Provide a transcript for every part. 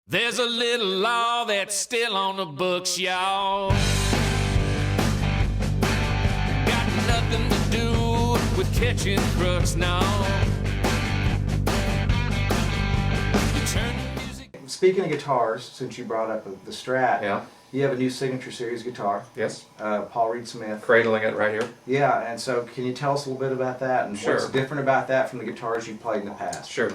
There's a little law that's still on the books, y'all. Got nothing to do with catching crooks now. You turn the music. Speaking of guitars, since you brought up the Strat, Yeah. you have a new Signature Series guitar. Yes. Paul Reed Smith. Cradling it right here. Yeah, and so can you tell us a little bit about that and Sure. what's different about that from the guitars you've played in the past? Sure.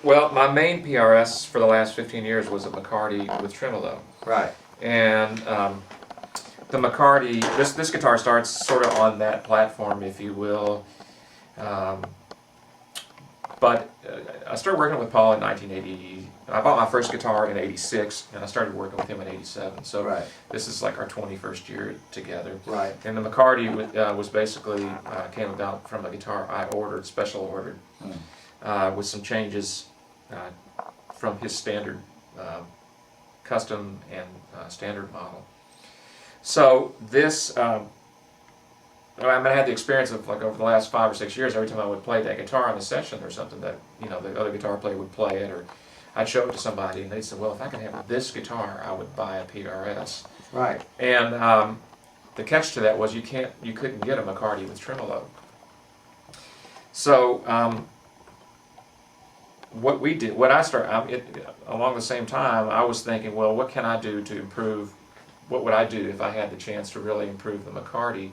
Well, my main PRS for the last 15 years was a McCarty with tremolo. Right. And the McCarty, this guitar starts sort of on that platform, if you will. But I started working with Paul in 1980. I bought my first guitar in 86, and I started working with him in 87. So Right. this is like our 21st year together. Right. And the McCarty was basically came about from a guitar I ordered, special ordered, with some changes from his standard custom and standard model. So this, I had the experience of, like, over the last 5 or 6 years, every time I would play that guitar in a session or something, that, you know, the other guitar player would play it, or I'd show it to somebody and they'd say, well, if I could have this guitar, I would buy a PRS. Right. And the catch to that was you couldn't get a McCarty with tremolo. So along the same time, I was thinking, well, what can I do to improve? What would I do if I had the chance to really improve the McCarty?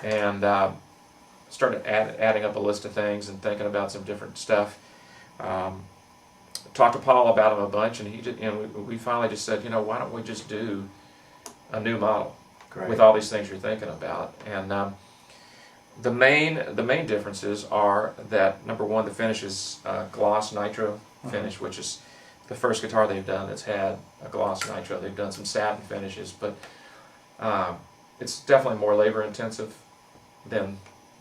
And started adding up a list of things and thinking about some different stuff. Talked to Paul about them a bunch, and we finally just said, you know, why don't we just do a new model with all these things you're thinking about? And the main differences are that, number one, the finish is gloss nitro finish, which is the first guitar they've done that's had a gloss nitro. They've done some satin finishes, but it's definitely more labor intensive than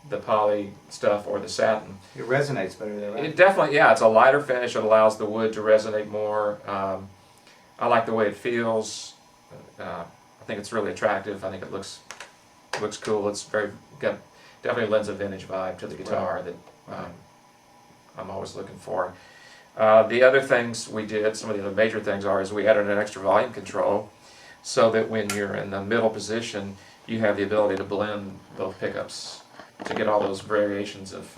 the poly stuff or the satin. It resonates better there, right? It definitely, yeah, it's a lighter finish. It allows the wood to resonate more. I like the way it feels. I think it's really attractive. I think it looks cool. It's definitely lends a vintage vibe to the guitar that I'm always looking for. The other things we did, some of the other major things is we added an extra volume control, so that when you're in the middle position, you have the ability to blend both pickups to get all those variations of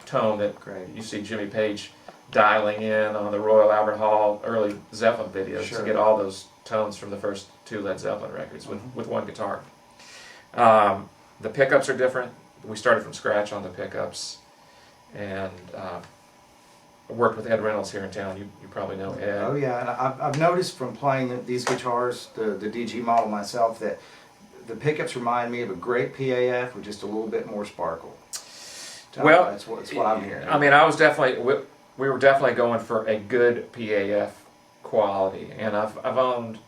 tone that you see Jimmy Page dialing in on the Royal Albert Hall early Zeppelin videos. Sure. To get all those tones from the first 2 Led Zeppelin records with one guitar. The pickups are different. We started from scratch on the pickups, and worked with Ed Reynolds here in town. You probably know Ed. Oh yeah, and I've noticed from playing these guitars, the DG model myself, that the pickups remind me of a great PAF with just a little bit more sparkle. Well, that's what I'm hearing. I mean, we were definitely going for a good PAF quality, and I've owned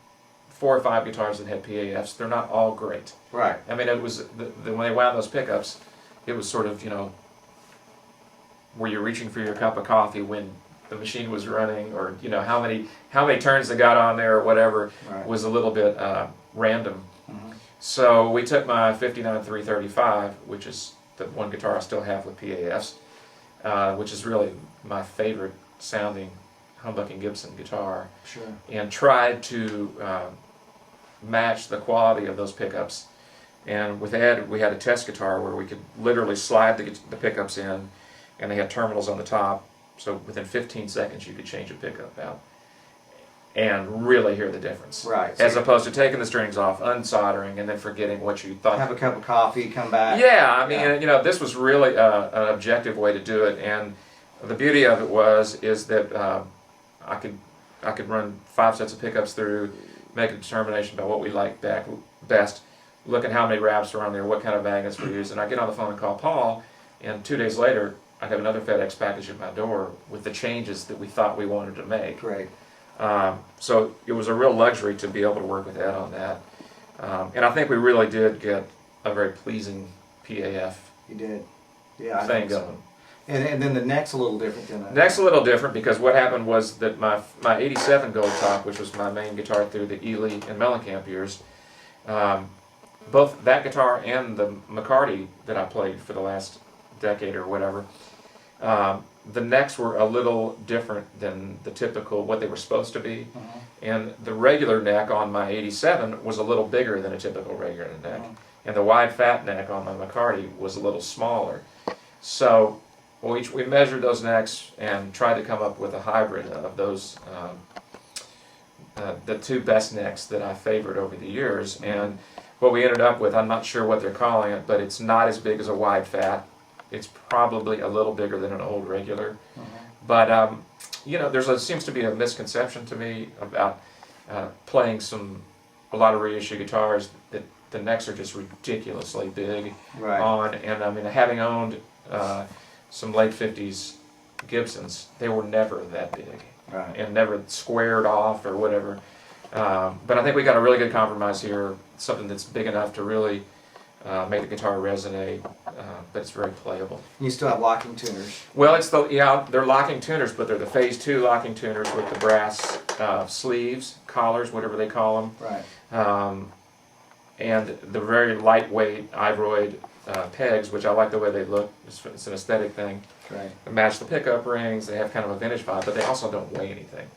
4 or 5 guitars that had PAFs. They're not all great. Right. I mean, it was when they wound those pickups, it was sort of, you know, were you reaching for your cup of coffee when the machine was running, or, you know, how many turns they got on there or whatever. Right. Was a little bit random. So we took my 59 335, which is the one guitar I still have with PAFs, which is really my favorite sounding humbucking Gibson guitar, Sure. and tried to match the quality of those pickups. And with Ed, we had a test guitar where we could literally slide the pickups in, and they had terminals on the top, so within 15 seconds you could change a pickup out and really hear the difference. Right. As opposed to taking the strings off, unsoldering, and then forgetting what you thought. Have a cup of coffee, come back. Yeah, I mean, you know, this was really an objective way to do it, and the beauty of it is that I could run 5 sets of pickups through, make a determination about what we liked best, look at how many wraps were on there, what kind of magnets were used, and I get on the phone and call Paul, and 2 days later I have another FedEx package at my door with the changes that we thought we wanted to make. Great. So it was a real luxury to be able to work with Ed on that. And I think we really did get a very pleasing PAF You did. Yeah, I thing think so. going. And then the neck's a little different than that. Next, a little different, because what happened was that my 87 Gold Top, which was my main guitar through the Ely and Mellencamp years, both that guitar and the McCarty that I played for the last decade or whatever, the necks were a little different than the typical, what they were supposed to be. And the regular neck on my 87 was a little bigger than a typical regular neck. And the wide fat neck on my McCarty was a little smaller. So we measured those necks and tried to come up with a hybrid of those, the two best necks that I favored over the years. And what we ended up with, I'm not sure what they're calling it, but it's not as big as a wide fat. It's probably a little bigger than an old regular. But, you know, there seems to be a misconception to me about playing a lot of reissue guitars that the necks are just ridiculously big on. And I mean, having owned some late 50s Gibsons, they were never that big and never squared off or whatever. But I think we got a really good compromise here, something that's big enough to really make the guitar resonate, but it's very playable. You still have locking tuners. Well, they're locking tuners, but they're the Phase 2 locking tuners with the brass sleeves, collars, whatever they call them. Right. And the very lightweight Ivoroid pegs, which I like the way they look. It's an aesthetic thing. Right. They match the pickup rings. They have kind of a vintage vibe, but they also don't weigh anything.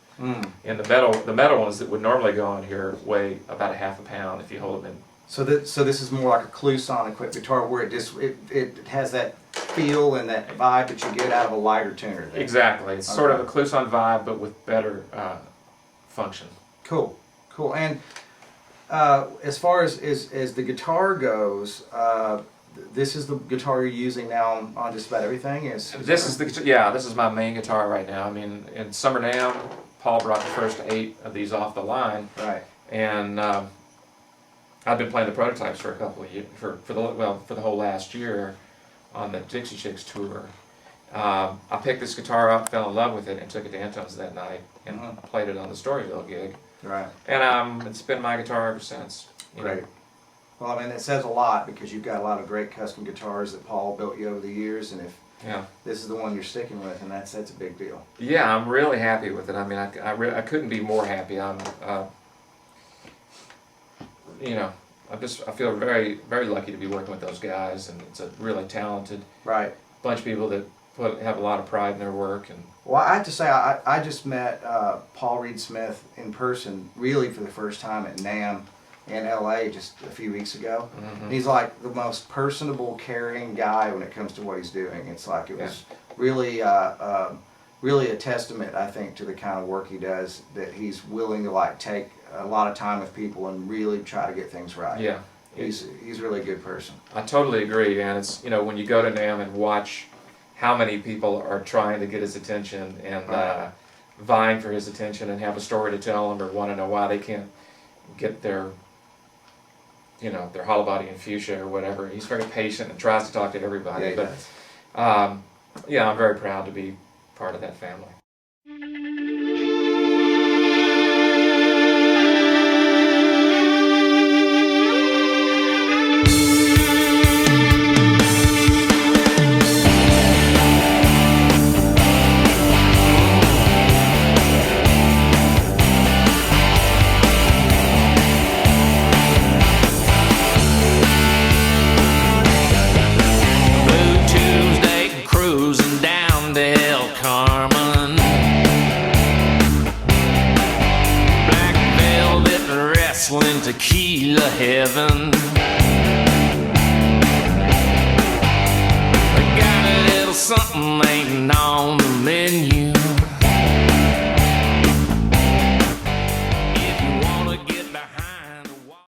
And the metal ones that would normally go on here weigh about a half a pound if you hold them in. So this is more like a Kluson equipped guitar, where it has that feel and that vibe that you get out of a lighter tuner. There. Exactly. It's sort of a Kluson vibe, but with better function. Cool. And as far as the guitar goes, this is the guitar you're using now on just about everything. This is my main guitar right now. I mean, in Summer Nam, Paul brought the first 8 of these off the line. Right. And I've been playing the prototypes for a couple of years, for the whole last year on the Dixie Chicks tour. I picked this guitar up, fell in love with it, and took it to Antone's that night and played it on the Storyville gig. Right. And it's been my guitar ever since. Great. Well, I mean, it says a lot, because you've got a lot of great custom guitars that Paul built you over the years, and if this is the one you're sticking with, and that's a big deal. Yeah, I'm really happy with it. I mean, I couldn't be more happy. I feel very, very lucky to be working with those guys, and it's a really talented bunch of people that have a lot of pride in their work. And well, I have to say, I just met Paul Reed Smith in person, really for the first time at NAMM in LA just a few weeks ago. He's like the most personable, caring guy when it comes to what he's doing. It's like it was really really a testament, I think, to the kind of work he does, that he's willing to like take a lot of time with people and really try to get things right. Yeah. He's really a good person. I totally agree, and it's, when you go to NAMM and watch how many people are trying to get his attention and vying for his attention and have a story to tell him or want to know why they can't get their hollow body in fuchsia or whatever. He's very patient and tries to talk to everybody. Yeah, but I'm very proud to be part of that family. Tequila heaven. I got a little something ain't on the menu.